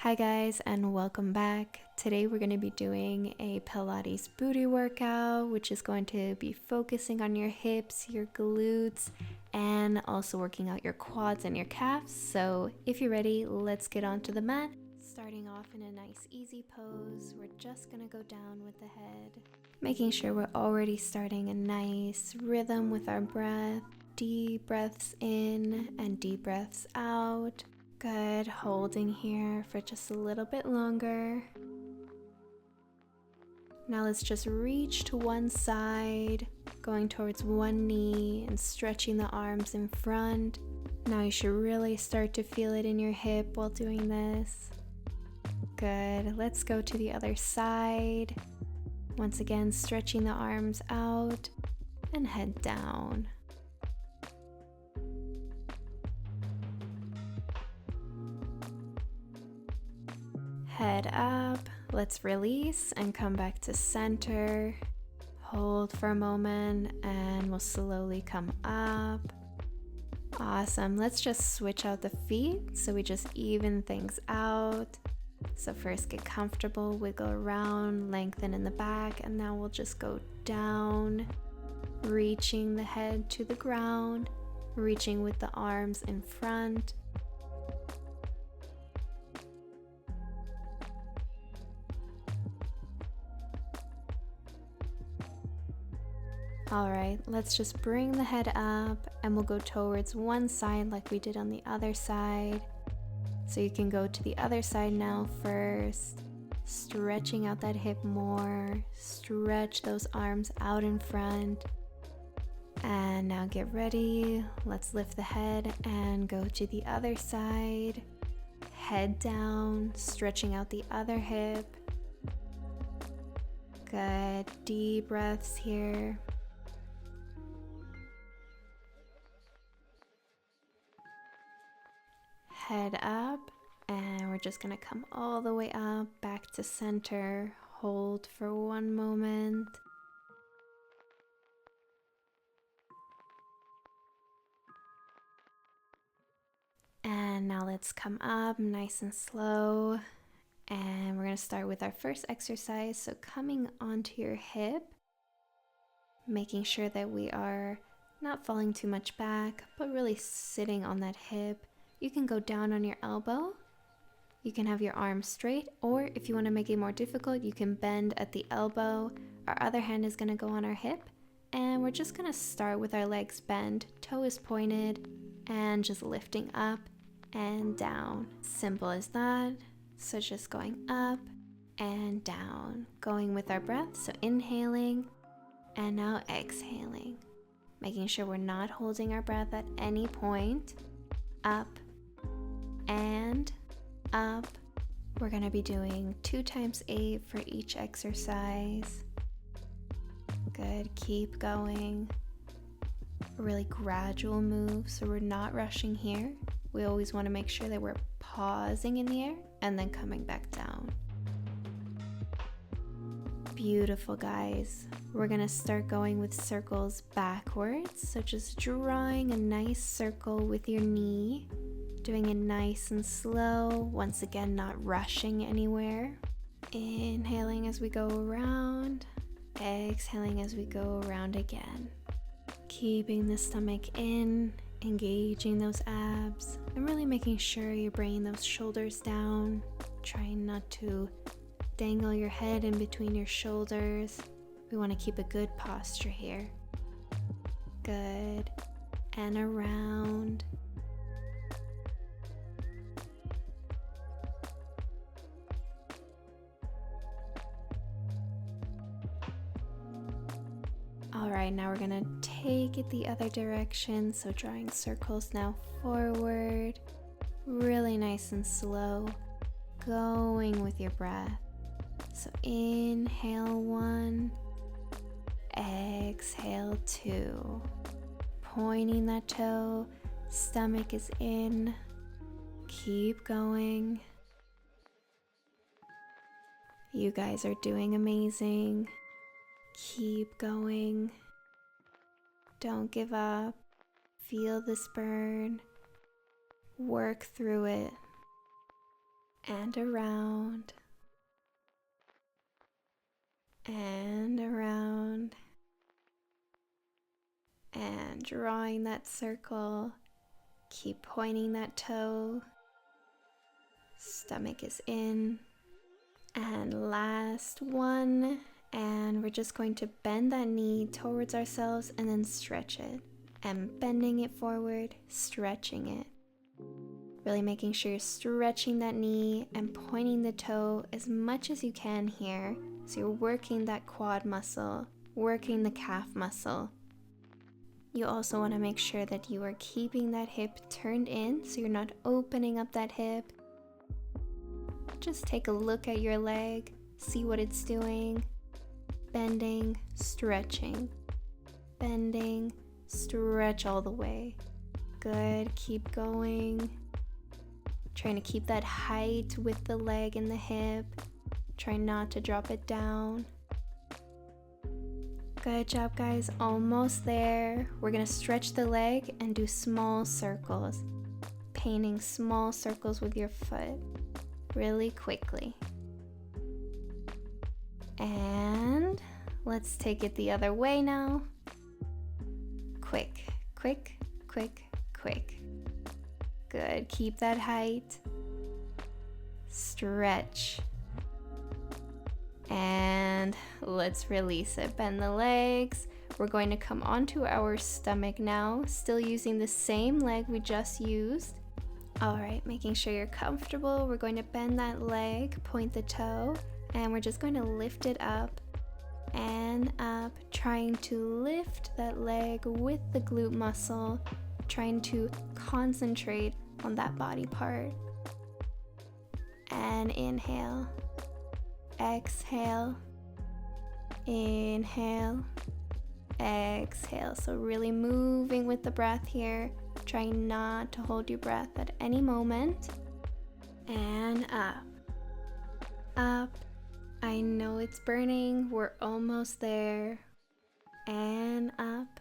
Hi guys, and welcome back. Today we're going to be doing a Pilates booty workout, which is going to be focusing on your hips, your glutes, and also working out your quads and your calves. So if you're ready, let's get onto the mat. Starting off in a nice easy pose, we're just going to go down with the head, making sure we're already starting a nice rhythm with our breath. Deep breaths in and deep breaths out. Good, holding here for just a little bit longer. Now let's just reach to one side, going towards one knee and stretching the arms in front. Now you should really start to feel it in your hip while doing this. Good, let's go to the other side. Once again, stretching the arms out and head down. Head up, let's release and come back to center. Hold for a moment and we'll slowly come up. Awesome, let's just switch out the feet so we just even things out. So first get comfortable, wiggle around, lengthen in the back, and now we'll just go down, reaching the head to the ground, reaching with the arms in front. Alright, let's just bring the head up and we'll go towards one side like we did on the other side. So you can go to the other side now first, stretching out that hip more, stretch those arms out in front. And now get ready, let's lift the head and go to the other side. Head down, stretching out the other hip. Good, deep breaths here. Head up, and we're just gonna come all the way up, back to center. Hold for one moment. And now let's come up nice and slow. And we're gonna start with our first exercise. So coming onto your hip, making sure that we are not falling too much back, but really sitting on that hip. You can go down on your elbow, you can have your arms straight, or if you want to make it more difficult, you can bend at the elbow. Our other hand is going to go on our hip, and we're just going to start with our legs bent, toe is pointed, and just lifting up and down. Simple as that. So just going up and down, going with our breath, so inhaling and now exhaling, making sure we're not holding our breath at any point. Up and up. We're going to be doing 2 times 8 for each exercise. Good, keep going. A really gradual move, so we're not rushing here. We always want to make sure that we're pausing in the air and then coming back down. Beautiful, guys. We're going to start going with circles backwards, so just drawing a nice circle with your knee. Doing it nice and slow, once again not rushing anywhere. Inhaling as we go around, exhaling as we go around again. Keeping the stomach in, engaging those abs, and really making sure you're bringing those shoulders down. Trying not to dangle your head in between your shoulders. We want to keep a good posture here. Good, and around. Alright, now we're gonna take it the other direction, so drawing circles now forward, really nice and slow, going with your breath. So inhale 1, exhale 2, pointing that toe, stomach is in, keep going. You guys are doing amazing. Keep going. Don't give up. Feel this burn. Work through it. and around, and around, and drawing that circle. Keep pointing that toe. Stomach is in. And last one. And we're just going to bend that knee towards ourselves and then stretch it. And bending it forward, stretching it. Really making sure you're stretching that knee and pointing the toe as much as you can here. So you're working that quad muscle, working the calf muscle. You also want to make sure that you are keeping that hip turned in so you're not opening up that hip. Just take a look at your leg, see what it's doing. Bending, stretching. Bending, stretch all the way. Good, keep going. Trying to keep that height with the leg and the hip. Try not to drop it down. Good job, guys. Almost there. We're gonna stretch the leg and do small circles. Painting small circles with your foot really quickly. And let's take it the other way now. Quick, quick, quick, quick. Good. Keep that height. Stretch. And let's release it. Bend the legs. We're going to come onto our stomach now, still using the same leg we just used. All right, making sure you're comfortable. We're going to bend that leg, point the toe, and we're just going to lift it up and up, trying to lift that leg with the glute muscle, trying to concentrate on that body part. And inhale. Exhale, inhale, exhale. So really moving with the breath here, trying not to hold your breath at any moment. And up, up. I know it's burning, we're almost there. And up.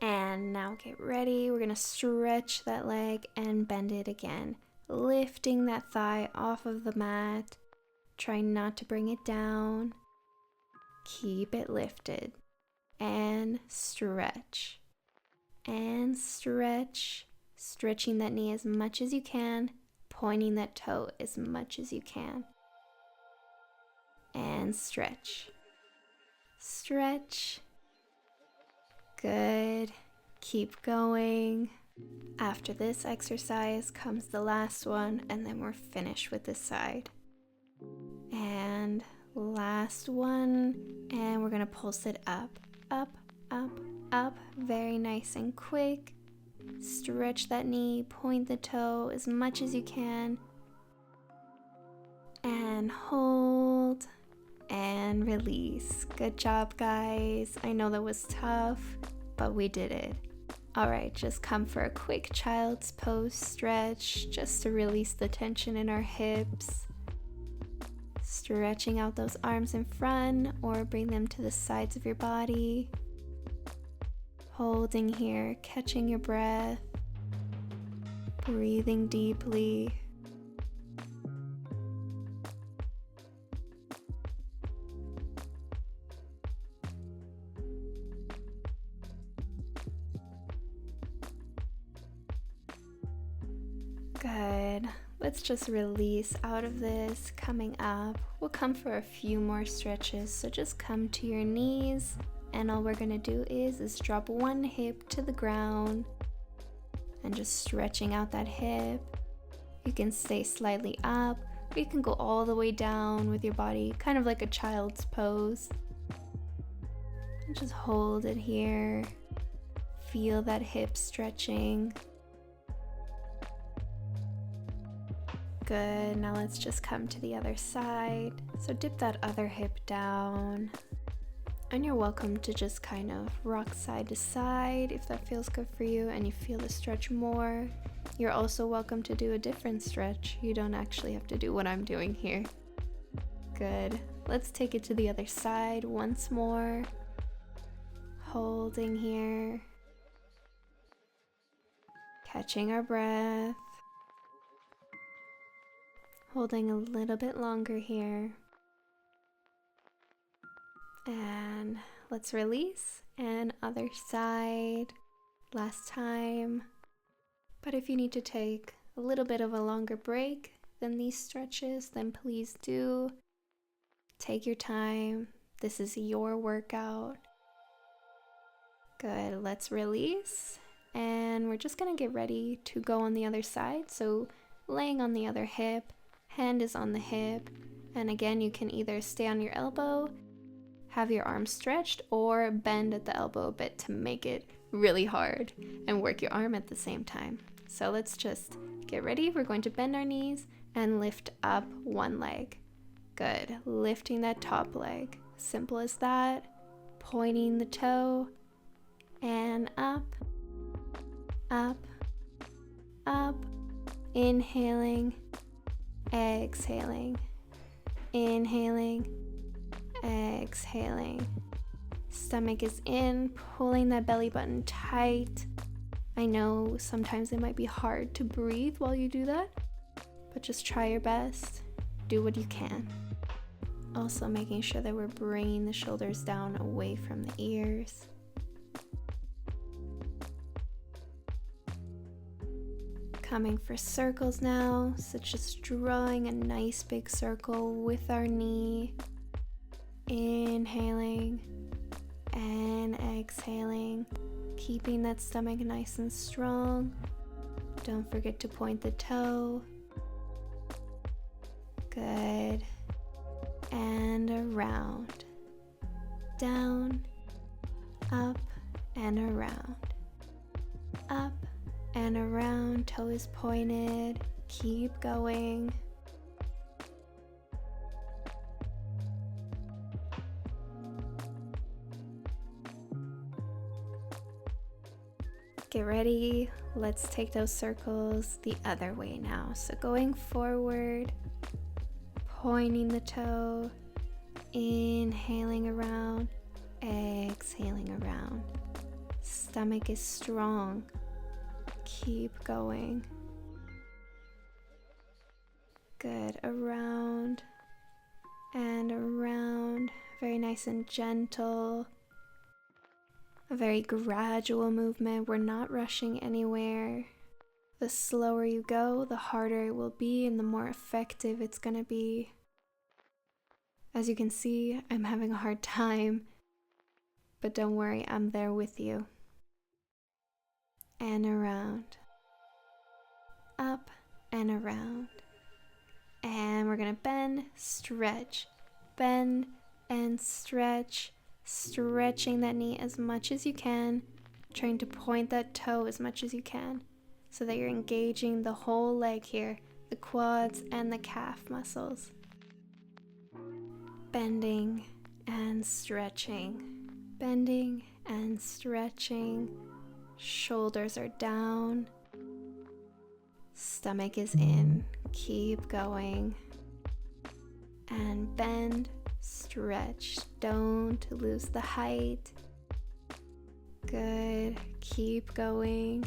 And now get ready, we're gonna stretch that leg and bend it again, lifting that thigh off of the mat. Try not to bring it down. Keep it lifted. And stretch. And stretch. Stretching that knee as much as you can. Pointing that toe as much as you can. And stretch. Stretch. Good. Keep going. After this exercise comes the last one, and then we're finished with this side. And last one, and we're gonna pulse it up, up, up, up, very nice and quick. Stretch that knee, point the toe as much as you can, and hold, and release. Good job, guys. I know that was tough, but we did it. All right, just come for a quick child's pose stretch, just to release the tension in our hips. Stretching out those arms in front or bring them to the sides of your body. Holding here, catching your breath. Breathing deeply. Good. Let's just release out of this. Coming up, we'll come for a few more stretches, so just come to your knees, and all we're gonna do is drop one hip to the ground and just stretching out that hip. You can stay slightly up, or you can go all the way down with your body, kind of like a child's pose. And just hold it here. Feel that hip stretching. Good, now let's just come to the other side. So dip that other hip down. And you're welcome to just kind of rock side to side if that feels good for you and you feel the stretch more. You're also welcome to do a different stretch. You don't actually have to do what I'm doing here. Good. Let's take it to the other side once more. Holding here. Catching our breath. Holding a little bit longer here. And let's release. And other side. Last time. But if you need to take a little bit of a longer break than these stretches, then please do. Take your time. This is your workout. Good. Let's release. And we're just going to get ready to go on the other side. So laying on the other hip, hand is on the hip. And again, you can either stay on your elbow, have your arm stretched, or bend at the elbow a bit to make it really hard and work your arm at the same time. So let's just get ready. We're going to bend our knees and lift up one leg. Good. Lifting that top leg. Simple as that. Pointing the toe and up, up, up. Inhaling, exhaling, inhaling, exhaling. Stomach is in, pulling that belly button tight. I know sometimes it might be hard to breathe while you do that, but just try your best. Do what you can. Also making sure that we're bringing the shoulders down away from the ears. Coming for circles now, so just drawing a nice big circle with our knee. Inhaling and exhaling, keeping that stomach nice and strong. Don't forget to point the toe. Good. And around. Down, up, and around. Up and around, toe is pointed. Keep going. Get ready. Let's take those circles the other way now. So going forward, pointing the toe, inhaling around, exhaling around. Stomach is strong. Keep going. Good. Around and around. Very nice and gentle. A very gradual movement. We're not rushing anywhere. The slower you go, the harder it will be and the more effective it's going to be. As you can see, I'm having a hard time, but don't worry, I'm there with you. And around. Up and around. And we're going to bend, stretch, bend and stretch. Stretching that knee as much as you can, trying to point that toe as much as you can so that you're engaging the whole leg here, the quads and the calf muscles. Bending and stretching, bending and stretching. Shoulders are down, stomach is in. Keep going and bend. Stretch, don't lose the height. Good, keep going.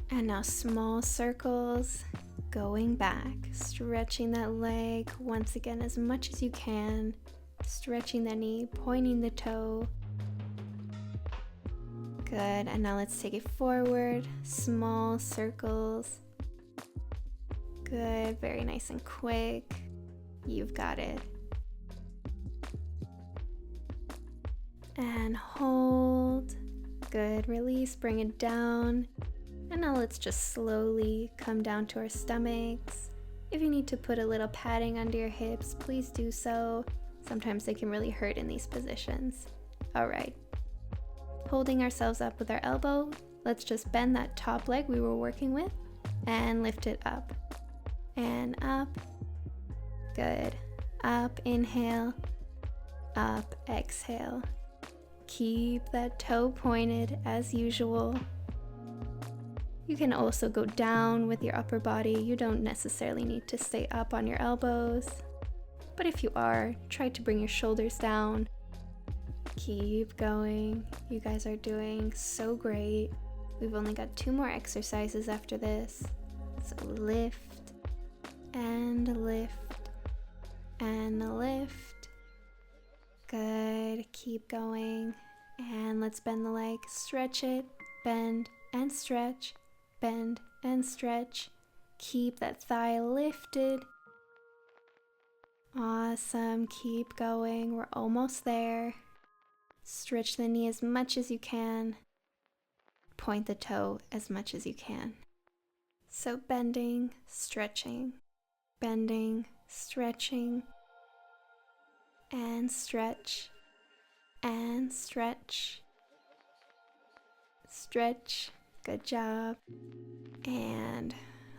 And now small circles, going back, stretching that leg once again as much as you can, stretching the knee, pointing the toe. Good, and now let's take it forward, small circles. Good, very nice and quick. You've got it. And hold. Good, release, bring it down. And now let's just slowly come down to our stomachs. If you need to put a little padding under your hips, please do so. Sometimes they can really hurt in these positions. All right. Holding ourselves up with our elbow, let's just bend that top leg we were working with and lift it up. And up. Good. Up, inhale. Up, exhale. Keep that toe pointed as usual. You can also go down with your upper body. You don't necessarily need to stay up on your elbows. But if you are, try to bring your shoulders down. Keep going. You guys are doing so great. We've only got 2 more exercises after this. So lift and lift and lift. Good, keep going. And let's bend the leg, stretch it, bend and stretch, bend and stretch. Keep that thigh lifted. Awesome, keep going, we're almost there. Stretch the knee as much as you can. Point the toe as much as you can. So bending, stretching, bending, stretching, and stretch, and stretch, stretch. Good job. And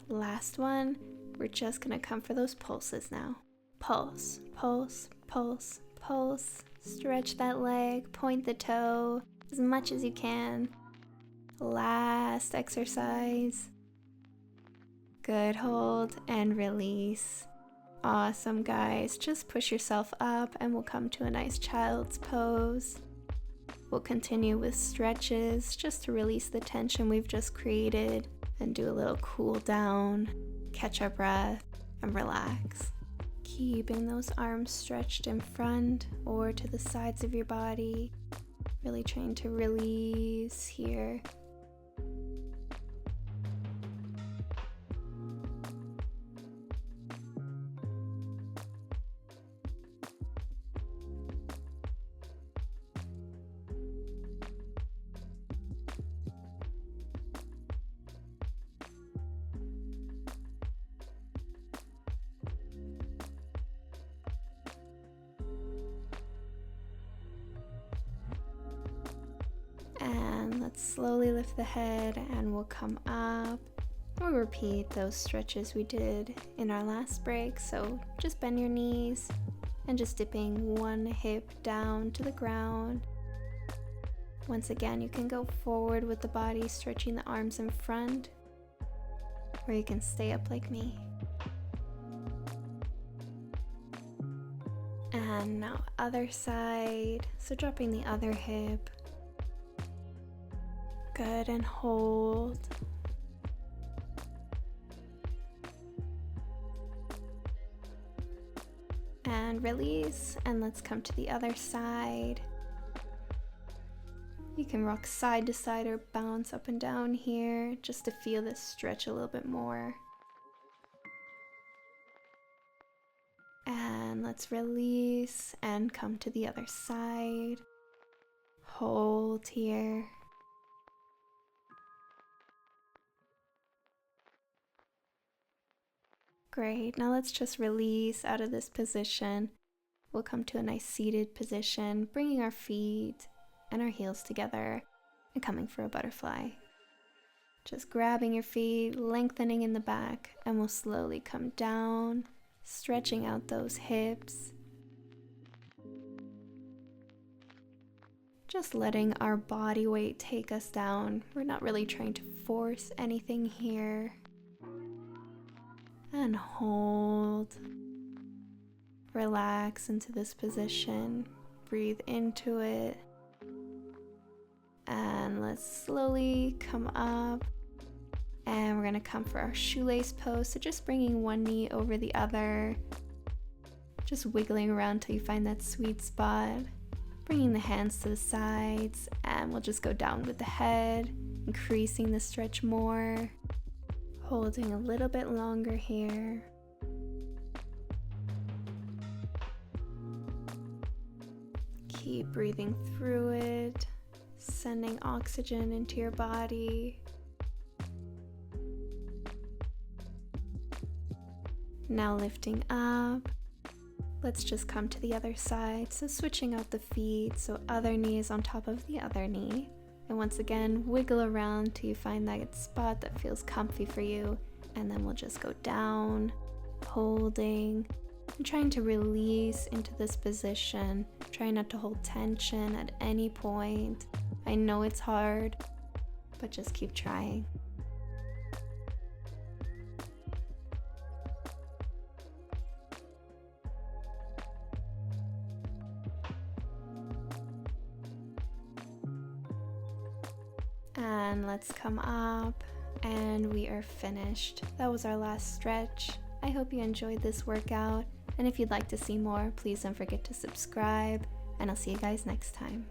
last one, we're just gonna come for those pulses now. Pulse, pulse, pulse, pulse. Stretch that leg, point the toe as much as you can. Last exercise. Good, hold and release. Awesome, guys. Just push yourself up and we'll come to a nice child's pose. We'll continue with stretches just to release the tension we've just created and do a little cool down, catch our breath, and relax. Keeping those arms stretched in front or to the sides of your body. Really trying to release here. And let's slowly lift the head and we'll come up. We'll repeat those stretches we did in our last break. So just bend your knees and just dipping one hip down to the ground. Once again, you can go forward with the body, stretching the arms in front, or you can stay up like me. And now other side. So dropping the other hip. Good, and hold. And release, and let's come to the other side. You can rock side to side or bounce up and down here just to feel this stretch a little bit more. And let's release and come to the other side. Hold here. Great, now let's just release out of this position. We'll come to a nice seated position, bringing our feet and our heels together and coming for a butterfly. Just grabbing your feet, lengthening in the back, and we'll slowly come down, stretching out those hips. Just letting our body weight take us down. We're not really trying to force anything here. And hold. Relax into this position. Breathe into it. And let's slowly come up. And we're going to come for our shoelace pose. So just bringing one knee over the other. Just wiggling around till you find that sweet spot. Bringing the hands to the sides. And we'll just go down with the head, increasing the stretch more. Holding a little bit longer here. Keep breathing through it, sending oxygen into your body. Now lifting up. Let's just come to the other side. So switching out the feet, so other knee is on top of the other knee. And once again, wiggle around till you find that spot that feels comfy for you. And then we'll just go down, holding, and trying to release into this position. Try not to hold tension at any point. I know it's hard, but just keep trying. And let's come up, and we are finished. That was our last stretch. I hope you enjoyed this workout. And if you'd like to see more, please don't forget to subscribe, and I'll see you guys next time.